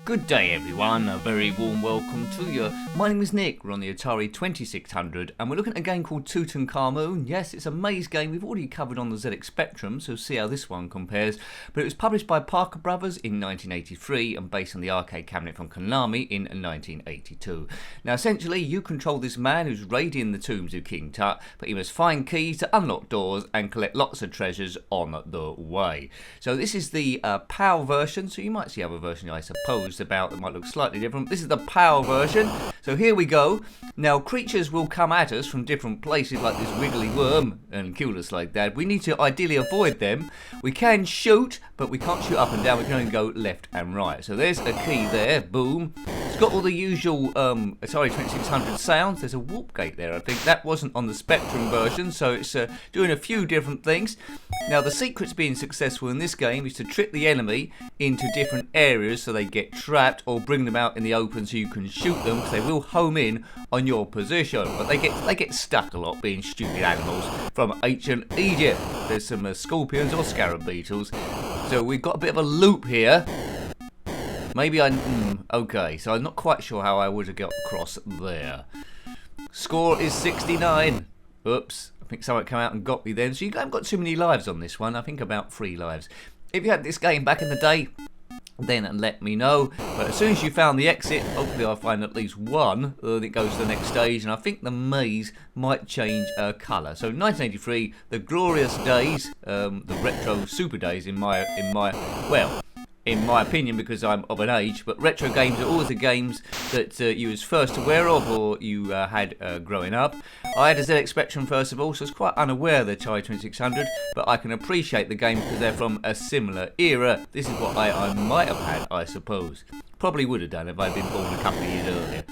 Good day everyone, a very warm welcome to you. My name is Nick, we're on the Atari 2600 and we're looking at a game called Tutankhamun. Yes, it's a maze game we've already covered on the ZX Spectrum, so see how this one compares. But it was published by Parker Brothers in 1983 and based on the arcade cabinet from Konami in 1982. Now essentially you control this man who's raiding the tombs of King Tut, but he must find keys to unlock doors and collect lots of treasures on the way. So this is the PAL version, so you might see other versions I suppose about that might look slightly different. This is the PAL version, so here we go. Now creatures will come at us from different places like this wiggly worm and kill us like that. We need to ideally avoid them. We can shoot, but we can't shoot up and down, we can only go left and right. So there's a key there, boom. It's got all the usual Atari 2600 sounds. There's a warp gate there, I think. That wasn't on the Spectrum version, so it's doing a few different things. Now the secret to being successful in this game is to trick the enemy into different areas so they get trapped, or bring them out in the open so you can shoot them, because they will home in on your position. But they get stuck a lot, being stupid animals from ancient Egypt. There's some scorpions or scarab beetles. So we've got a bit of a loop here. Maybe okay, so I'm not quite sure how I would have got across there. Score is 69. Oops, I think someone came out and got me then. So you haven't got too many lives on this one. I think about 3 lives. If you had this game back in the day, then let me know. But as soon as you found the exit, hopefully I'll find at least one, then it goes to the next stage, and I think the maze might change colour. So 1983, the glorious days, the retro super days in my opinion, because I'm of an age, but retro games are always the games that you was first aware of or you had growing up. I had a ZX Spectrum first of all, so I was quite unaware of the Atari 2600, but I can appreciate the game because they're from a similar era. This is what I might have had, I suppose. Probably would have done if I'd been born a couple of years earlier.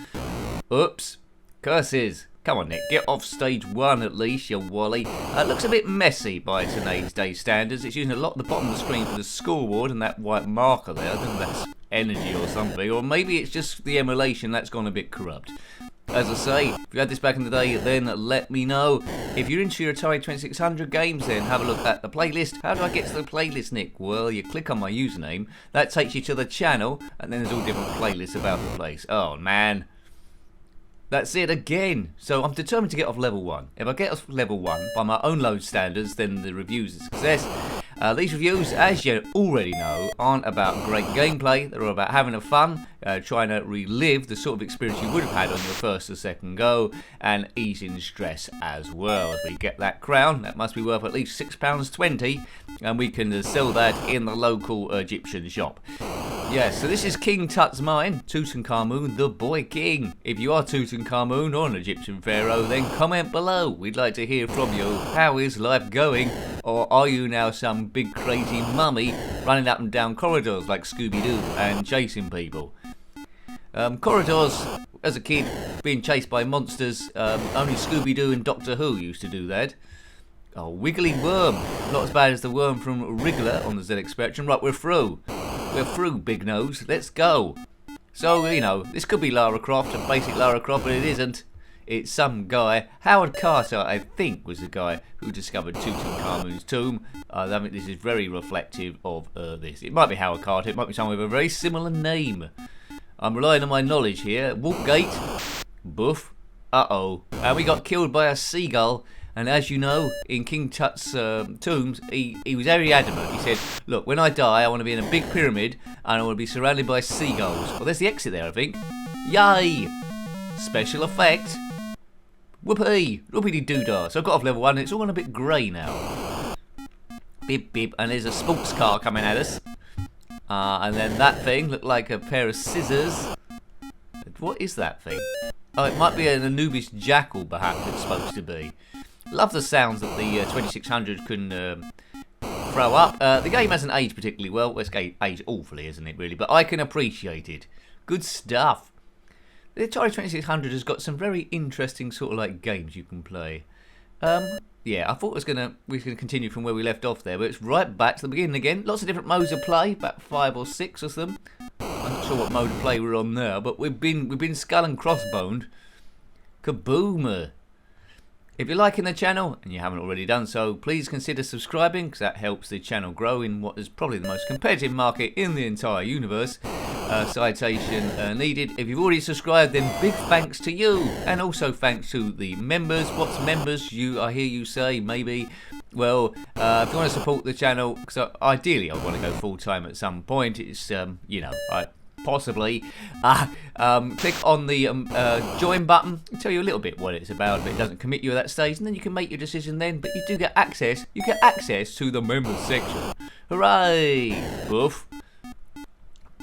Oops. Curses. Come on, Nick, get off stage 1 at least, you wally. It looks a bit messy by today's day standards. It's using a lot at the bottom of the screen for the scoreboard and that white marker there. I don't know if that's energy or something, or maybe it's just the emulation that's gone a bit corrupt. As I say, if you had this back in the day, then let me know. If you're into your Atari 2600 games, then have a look at the playlist. How do I get to the playlist, Nick? Well, you click on my username, that takes you to the channel, and then there's all different playlists about the place. Oh, man. That's it again. So I'm determined to get off level 1. If I get off level 1 by my own load standards, then the review's a success. These reviews, as you already know, aren't about great gameplay. They're all about having a fun, trying to relive the sort of experience you would have had on your first or second go, and easing stress as well. If we get that crown, that must be worth at least £6.20, and we can sell that in the local Egyptian shop. Yes, so this is King Tut's mine, Tutankhamun, the boy king. If you are Tutankhamun or an Egyptian pharaoh, then comment below. We'd like to hear from you. How is life going? Or are you now some big crazy mummy running up and down corridors like Scooby-Doo and chasing people? Corridors, as a kid, being chased by monsters, only Scooby-Doo and Doctor Who used to do that. Oh, wiggly worm. Not as bad as the worm from Wriggler on the ZX Spectrum. Right, we're through. We're through, Big Nose. Let's go. So, you know, this could be Lara Croft, a basic Lara Croft, but it isn't. It's some guy. Howard Carter, I think, was the guy who discovered Tutankhamun's tomb. I think this is very reflective of this. It might be Howard Carter. It might be someone with a very similar name. I'm relying on my knowledge here. Warpgate. Boof. Uh-oh. And we got killed by a seagull. And as you know, in King Tut's tombs, he was very adamant. He said, look, when I die, I want to be in a big pyramid, and I want to be surrounded by seagulls. Well, there's the exit there, I think. Yay! Special effect. Whoopee! Whoopity-doo-dah. So I got off level 1, and it's all gone a bit grey now. Bip, bip. And there's a sports car coming at us. And then that thing looked like a pair of scissors. What is that thing? Oh, it might be an Anubis jackal, perhaps it's supposed to be. Love the sounds that the 2600 can throw up. The game hasn't aged particularly well. Well, it's aged awfully, isn't it, really? But I can appreciate it. Good stuff. The Atari 2600 has got some very interesting sort of like games you can play. Yeah, I thought we were gonna continue from where we left off there, but it's right back to the beginning again. Lots of different modes of play, about 5 or 6 of them. I'm not sure what mode of play we're on there, but we've been skull and crossboned. Kaboomer! If you're liking the channel, and you haven't already done so, please consider subscribing, because that helps the channel grow in what is probably the most competitive market in the entire universe. citation needed. If you've already subscribed, then big thanks to you, and also thanks to the members. What's members? I hear you say, maybe. Well, if you want to support the channel, because ideally I want to go full time at some point. It's possibly click on the join button. I'll tell you a little bit what it's about, but it doesn't commit you at that stage, and then you can make your decision then. But you do get access. You get access to the members section. Hooray! Boof.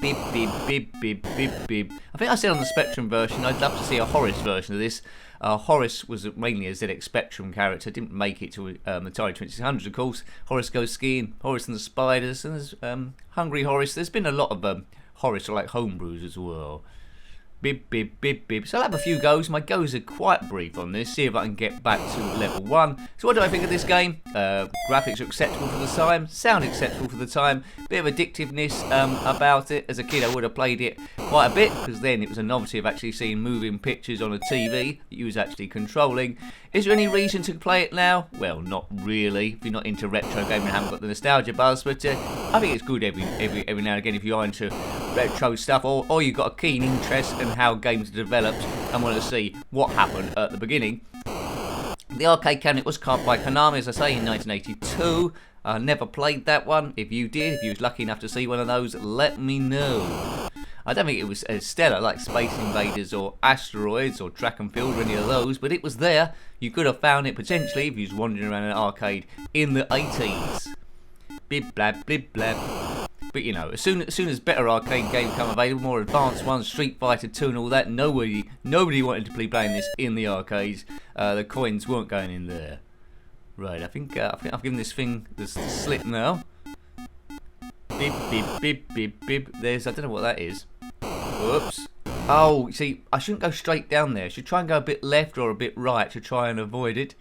Beep, beep, beep, beep, beep, beep. I think I said on the Spectrum version, I'd love to see a Horace version of this. Horace was mainly a ZX Spectrum character, didn't make it to Atari 2600, of course. Horace goes skiing, Horace and the Spiders, and there's Hungry Horace. There's been a lot of Horace like homebrews as well. Beep, beep, beep, beep. So I'll have a few goes. My goes are quite brief on this. See if I can get back to level 1. So what do I think of this game? Graphics are acceptable for the time. Sound acceptable for the time. Bit of addictiveness about it. As a kid I would have played it quite a bit, because then it was a novelty of actually seeing moving pictures on a TV that you was actually controlling. Is there any reason to play it now? Well, not really. If you're not into retro gaming and haven't got the nostalgia buzz, but I think it's good every now and again if you are into retro stuff, or you've got a keen interest in how games are developed and want to see what happened at the beginning. The arcade cabinet was carved by Konami, as I say, in 1982. I never played that one. If you did, if you was lucky enough to see one of those, let me know. I don't think it was as stellar like Space Invaders or Asteroids or Track and Field or any of those, but it was there. You could have found it potentially if you was wandering around an arcade in the 80s. Bib blab, blib blab. But you know, as soon as better arcade games become available, more advanced ones, Street Fighter 2 and all that, nobody wanted to be playing this in the arcades. The coins weren't going in there. Right, I think I've given this thing the slip now. Beep beep beep beep beep. I don't know what that is. Whoops. Oh, see, I shouldn't go straight down there. I should try and go a bit left or a bit right to try and avoid it.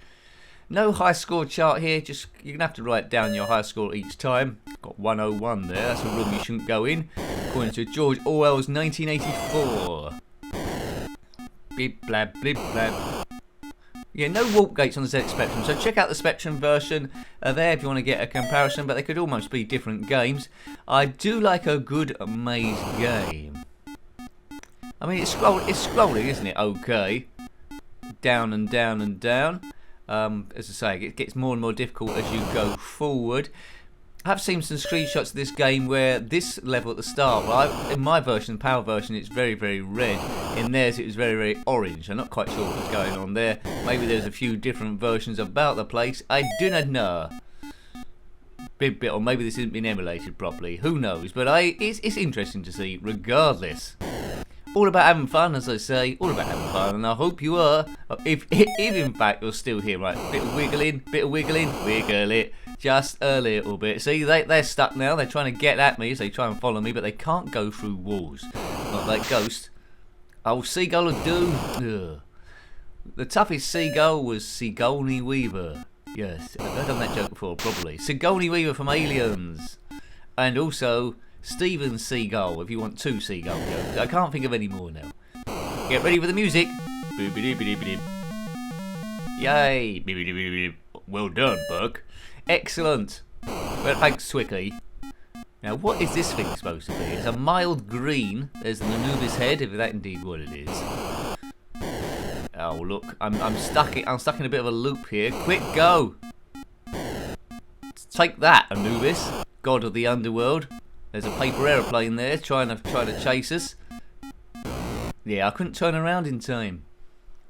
No high score chart here, just you're going to have to write down your high score each time. Got 101 there, that's a room you shouldn't go in, according to George Orwell's 1984. Blib blab, blib blab. Yeah, no warp gates on the ZX Spectrum, so check out the Spectrum version there if you want to get a comparison, but they could almost be different games. I do like a good maze game. I mean, it's scrolling, isn't it? Okay. Down and down and down. As I say, it gets more and more difficult as you go forward. I have seen some screenshots of this game where this level at the start, well, in my version, PAL version, it's very, very red. In theirs, it was very, very orange. I'm not quite sure what was going on there. Maybe there's a few different versions about the place. I do not know. Bit, or maybe this isn't been emulated properly. Who knows? But it's interesting to see, regardless. All about having fun, as I say, all about having fun, and I hope you are. If in fact you're still here, right? Bit of wiggling, wiggle it, just a little bit. See, they're stuck now. They're trying to get at me as they try and follow me, but they can't go through walls. Not like Ghost. Oh, Seagull of Doom. Ugh. The toughest seagull was Sigourney Weaver. Yes, I've done that joke before, probably. Sigourney Weaver from Aliens, and also Steven Seagal, if you want 2 seagull jokes. I can't think of any more now. Get ready for the music. Yay. Well done, Buck. Excellent. Well, thanks, Twicky. Now, what is this thing supposed to be? It's a mild green. There's the Anubis head, if that indeed what it is. Oh, look. I'm stuck in a bit of a loop here. Quick, go. Take that, Anubis. God of the underworld. There's a paper aeroplane there trying to chase us. Yeah, I couldn't turn around in time.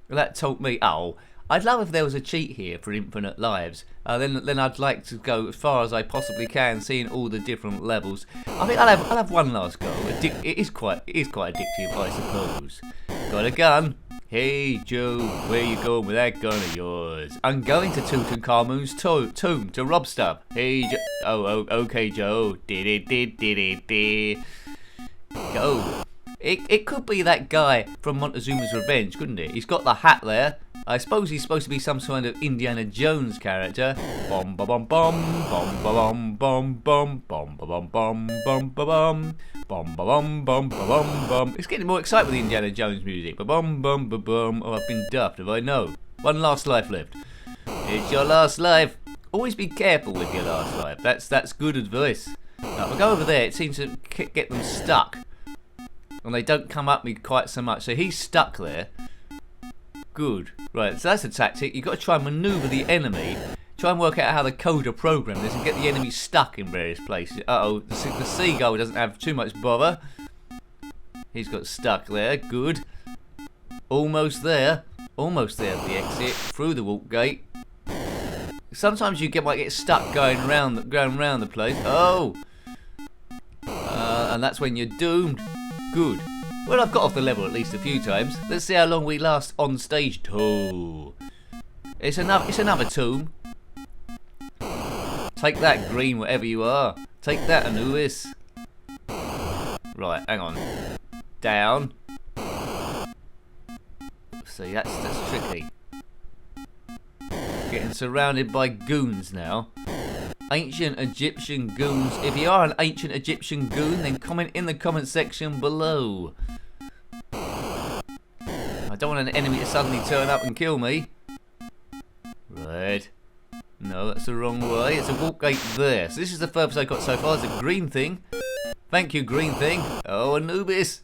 Well, that told me. Oh, I'd love if there was a cheat here for infinite lives. Then I'd like to go as far as I possibly can, seeing all the different levels. I think I'll have one last go. It is quite addictive, I suppose. Got a gun. Hey Joe, where you going with that gun of yours? I'm going to Tutankhamun's tomb to rob stuff. Hey Joe. Oh, okay Joe. Did. Go. It could be that guy from Montezuma's Revenge, couldn't it? He's got the hat there. I suppose he's supposed to be some kind of Indiana Jones character. Bom ba bom bom bom ba bom bom bom bom ba bom bom bom ba bom bom ba bom bom ba bom bom. It's getting more exciting with the Indiana Jones music. Ba bom bom ba bom. Oh, I've been daft, have I? No. One last life left. It's your last life. Always be careful with your last life. That's good advice. Now, we'll go over there. It seems to get them stuck. and they don't come up me quite so much. So he's stuck there. Good. Right, so that's a tactic. You've got to try and manoeuvre the enemy. Try and work out how the coder program this and get the enemy stuck in various places. Uh-oh, the seagull doesn't have too much bother. He's got stuck there. Good. Almost there. Almost there at the exit. Through the walk gate. Sometimes you might get stuck going around the place. Oh! And that's when you're doomed. Good. Well, I've got off the level at least a few times. Let's see how long we last on stage 2. It's another tomb. Take that, green, whatever you are. Take that, Anubis. Right, hang on. Down. See, that's tricky. Getting surrounded by goons now. Ancient Egyptian goons. If you are an ancient Egyptian goon, then comment in the comment section below. I don't want an enemy to suddenly turn up and kill me. Right. No, that's the wrong way. It's a walk gate there. So this is the furthest I got so far. It's a green thing. Thank you, green thing. Oh, Anubis.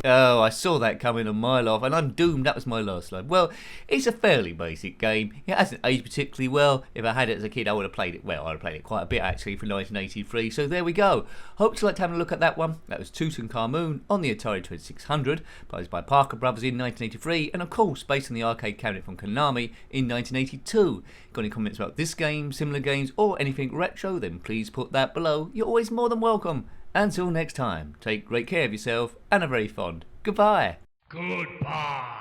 Oh, I saw that coming a mile off, and I'm doomed. That was my last line. Well, it's a fairly basic game. It hasn't aged particularly well. If I had it as a kid, I would have played it. Well, I would have played it quite a bit, actually, for 1983. So there we go. Hope you liked having a look at that one. That was Tutankhamun on the Atari 2600, published by Parker Brothers in 1983, and of course, based on the arcade cabinet from Konami in 1982. Got any comments about this game, similar games, or anything retro, then please put that below. You're always more than welcome. Until next time, take great care of yourself and are very fond. Goodbye. Goodbye.